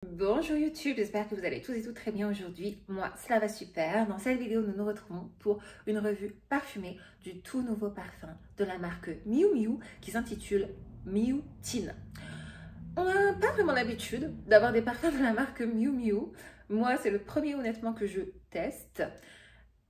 Bonjour YouTube, j'espère que vous allez tous et toutes très bien aujourd'hui. Moi, cela va super. Dans cette vidéo, nous nous retrouvons pour une revue parfumée du tout nouveau parfum de la marque Miu Miu qui s'intitule Miu Teen. On n'a pas vraiment l'habitude d'avoir des parfums de la marque Miu Miu. Moi, c'est le premier honnêtement que je teste.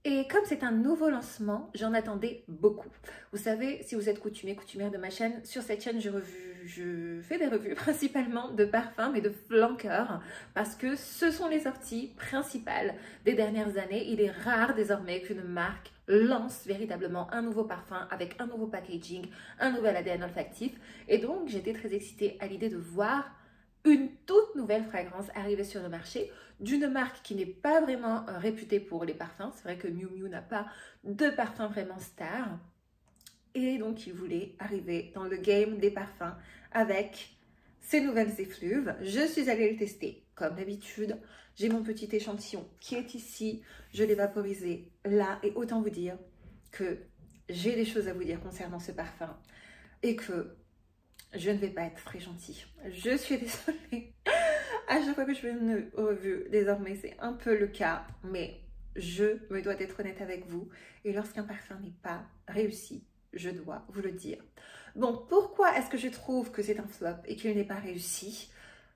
Et comme c'est un nouveau lancement, j'en attendais beaucoup. Vous savez, si vous êtes coutumière de ma chaîne, sur cette chaîne, je fais des revues principalement de parfums, mais de flankers, parce que ce sont les sorties principales des dernières années. Il est rare désormais qu'une marque lance véritablement un nouveau parfum avec un nouveau packaging, un nouvel ADN olfactif. Et donc, j'étais très excitée à l'idée de voir une toute nouvelle fragrance arriver sur le marché d'une marque qui n'est pas vraiment réputée pour les parfums. C'est vrai que Miu Miu n'a pas de parfum vraiment star. Et donc, il voulait arriver dans le game des parfums avec ces nouvelles effluves. Je suis allée le tester comme d'habitude. J'ai mon petit échantillon qui est ici. Je l'ai vaporisé là. Et autant vous dire que j'ai des choses à vous dire concernant ce parfum. Et que je ne vais pas être très gentille. Je suis désolée. À chaque fois que je fais une revue, désormais, c'est un peu le cas. Mais je me dois d'être honnête avec vous. Et lorsqu'un parfum n'est pas réussi, je dois vous le dire. Bon, pourquoi est-ce que je trouve que c'est un flop et qu'il n'est pas réussi?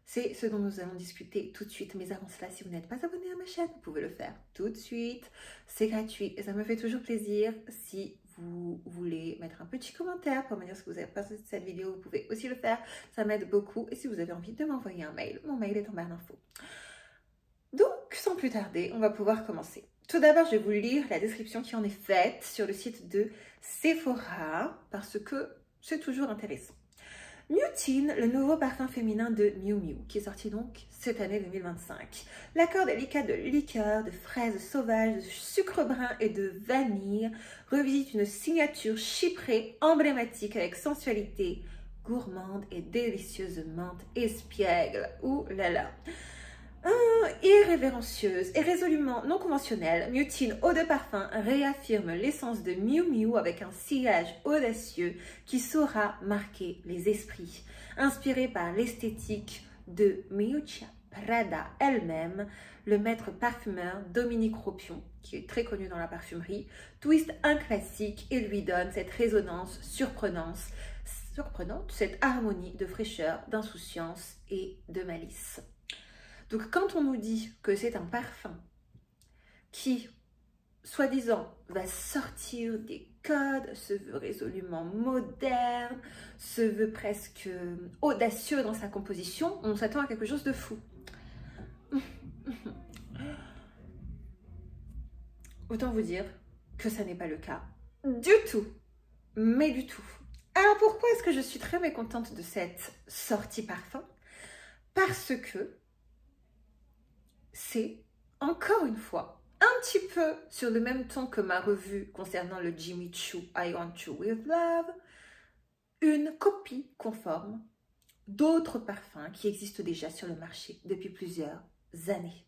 C'est ce dont nous allons discuter tout de suite. Mais avant cela, si vous n'êtes pas abonné à ma chaîne, vous pouvez le faire tout de suite. C'est gratuit et ça me fait toujours plaisir. Si vous voulez mettre un petit commentaire pour me dire ce que vous avez pensé de cette vidéo, vous pouvez aussi le faire. Ça m'aide beaucoup. Et si vous avez envie de m'envoyer un mail, mon mail est en barre d'infos. Donc, sans plus tarder, on va pouvoir commencer. Tout d'abord, je vais vous lire la description qui en est faite sur le site de Sephora parce que c'est toujours intéressant. Miu Teen, le nouveau parfum féminin de Miu Miu, qui est sorti donc cette année 2025. L'accord délicat de liqueur, de fraises sauvages, de sucre brun et de vanille revisite une signature chyprée emblématique avec sensualité, gourmande et délicieuse menthe espiègle. Ouh là là! Irrévérencieuse et résolument non conventionnelle, Miu Teen Eau de Parfum réaffirme l'essence de Miu Miu avec un sillage audacieux qui saura marquer les esprits. Inspiré par l'esthétique de Miuccia Prada elle-même, le maître parfumeur Dominique Ropion, qui est très connu dans la parfumerie, twiste un classique et lui donne cette résonance surprenante, cette harmonie de fraîcheur, d'insouciance et de malice. Donc quand on nous dit que c'est un parfum qui, soi-disant, va sortir des codes, se veut résolument moderne, se veut presque audacieux dans sa composition, on s'attend à quelque chose de fou. Autant vous dire que ça n'est pas le cas du tout, mais du tout. Alors pourquoi est-ce que je suis très mécontente de cette sortie parfum? Parce que c'est, encore une fois, un petit peu sur le même ton que ma revue concernant le Jimmy Choo I Want You With Love, une copie conforme d'autres parfums qui existent déjà sur le marché depuis plusieurs années.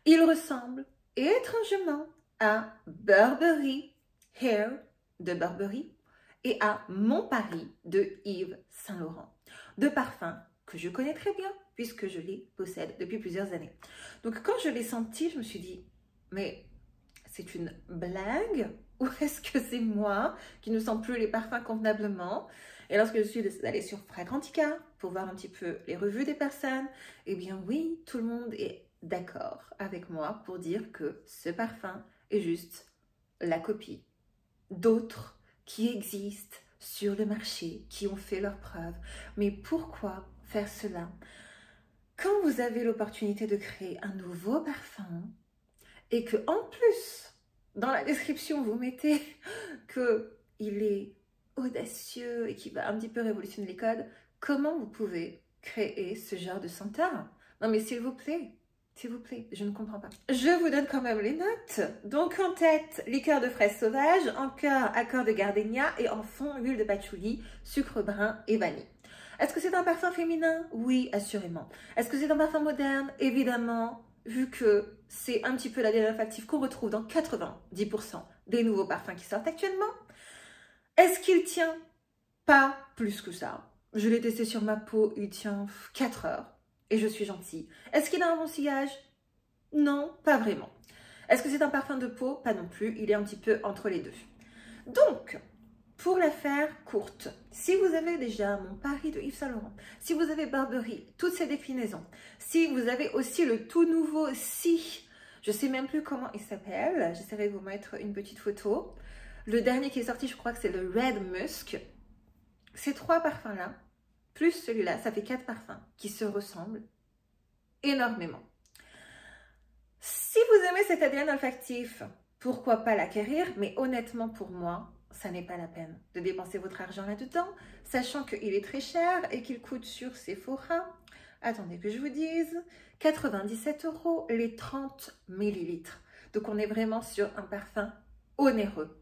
Il ressemble étrangement à Burberry Hair de Burberry et à Mon Paris de Yves Saint Laurent. Deux parfums que je connais très bien puisque je les possède depuis plusieurs années. Donc quand je l'ai senti, je me suis dit, mais c'est une blague ou est-ce que c'est moi qui ne sens plus les parfums convenablement? Et lorsque je suis allée sur Fragrantica pour voir un petit peu les revues des personnes, eh bien oui, tout le monde est d'accord avec moi pour dire que ce parfum est juste la copie d'autres qui existent sur le marché, qui ont fait leurs preuves. Mais pourquoi faire cela? Quand vous avez l'opportunité de créer un nouveau parfum et que en plus, dans la description, vous mettez qu'il est audacieux et qu'il va un petit peu révolutionner les codes, comment vous pouvez créer ce genre de senteur? Non mais s'il vous plaît, je ne comprends pas. Je vous donne quand même les notes. Donc en tête, liqueur de fraise sauvage, en cœur, accord de gardénia et en fond, huile de patchouli, sucre brun et vanille. Est-ce que c'est un parfum féminin? Oui, assurément. Est-ce que c'est un parfum moderne? Évidemment, vu que c'est un petit peu l'ADN olfactif qu'on retrouve dans 90% des nouveaux parfums qui sortent actuellement. Est-ce qu'il tient? Pas plus que ça. Je l'ai testé sur ma peau, il tient 4 heures. et je suis gentille. Est-ce qu'il a un bon sillage? Non, pas vraiment. Est-ce que c'est un parfum de peau? Pas non plus, il est un petit peu entre les deux. Donc, pour la faire courte, si vous avez déjà mon Paris de Yves Saint Laurent, si vous avez Burberry, toutes ces déclinaisons, si vous avez aussi le tout nouveau Si, je ne sais même plus comment il s'appelle, j'essaierai de vous mettre une petite photo. Le dernier qui est sorti, je crois que c'est le Red Musk. Ces trois parfums-là, plus celui-là, ça fait 4 parfums qui se ressemblent énormément. Si vous aimez cet ADN olfactif, pourquoi pas l'acquérir, mais honnêtement pour moi, ça n'est pas la peine de dépenser votre argent là-dedans, sachant qu'il est très cher et qu'il coûte sur Sephora, attendez que je vous dise, 97 € les 30 ml. Donc on est vraiment sur un parfum onéreux.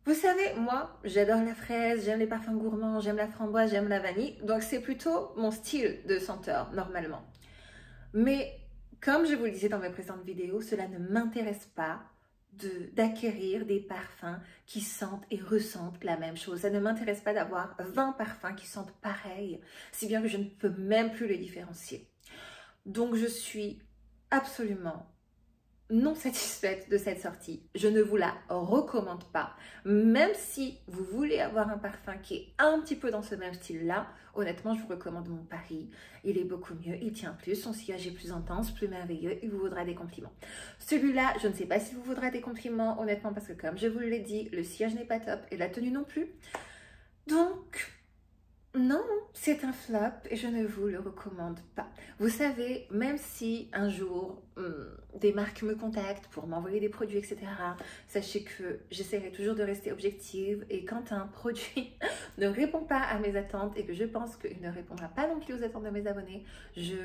Vous savez, moi, j'adore la fraise, j'aime les parfums gourmands, j'aime la framboise, j'aime la vanille, donc c'est plutôt mon style de senteur, normalement. Mais comme je vous le disais dans mes précédentes vidéos, cela ne m'intéresse pas d'acquérir des parfums qui sentent et ressentent la même chose. Ça ne m'intéresse pas d'avoir 20 parfums qui sentent pareil, si bien que je ne peux même plus les différencier. Donc je suis absolument non satisfaite de cette sortie. Je ne vous la recommande pas. Même si vous voulez avoir un parfum qui est un petit peu dans ce même style-là, honnêtement, je vous recommande mon Paris. Il est beaucoup mieux, il tient plus, son sillage est plus intense, plus merveilleux, il vous vaudra des compliments. Celui-là, je ne sais pas si vous vaudra des compliments, honnêtement, parce que comme je vous l'ai dit, le sillage n'est pas top et la tenue non plus. Donc, non, c'est un flop et je ne vous le recommande pas. Vous savez, même si un jour des marques me contactent pour m'envoyer des produits, etc., sachez que j'essaierai toujours de rester objective et quand un produit ne répond pas à mes attentes et que je pense qu'il ne répondra pas non plus aux attentes de mes abonnés, je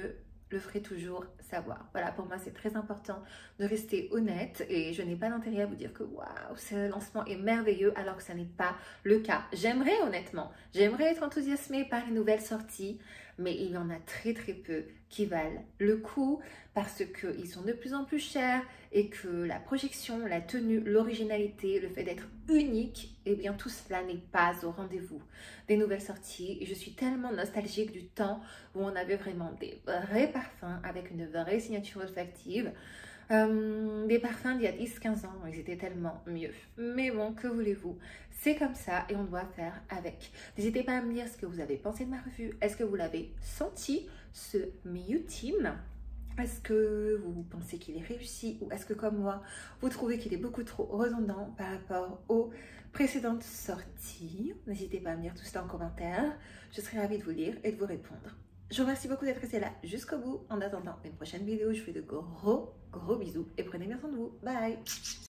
le ferai toujours savoir. Voilà, pour moi, c'est très important de rester honnête et je n'ai pas d'intérêt à vous dire que waouh, ce lancement est merveilleux alors que ça n'est pas le cas. J'aimerais honnêtement, j'aimerais être enthousiasmée par les nouvelles sorties, mais il y en a très peu qui valent le coup parce qu'ils sont de plus en plus chers et que la projection, la tenue, l'originalité, le fait d'être unique, eh bien tout cela n'est pas au rendez-vous des nouvelles sorties. Et je suis tellement nostalgique du temps où on avait vraiment des vrais parfums avec une vraie signature olfactive. Des parfums d'il y a 10-15 ans, ils étaient tellement mieux. Mais bon, que voulez-vous? C'est comme ça et on doit faire avec. N'hésitez pas à me dire ce que vous avez pensé de ma revue. Est-ce que vous l'avez senti, ce Miu Team? Est-ce que vous pensez qu'il est réussi ou est-ce que comme moi, vous trouvez qu'il est beaucoup trop redondant par rapport aux précédentes sorties? N'hésitez pas à me dire tout cela en commentaire. Je serai ravie de vous lire et de vous répondre. Je vous remercie beaucoup d'être resté là jusqu'au bout. En attendant une prochaine vidéo, je vous fais de gros bisous et prenez bien soin de vous. Bye!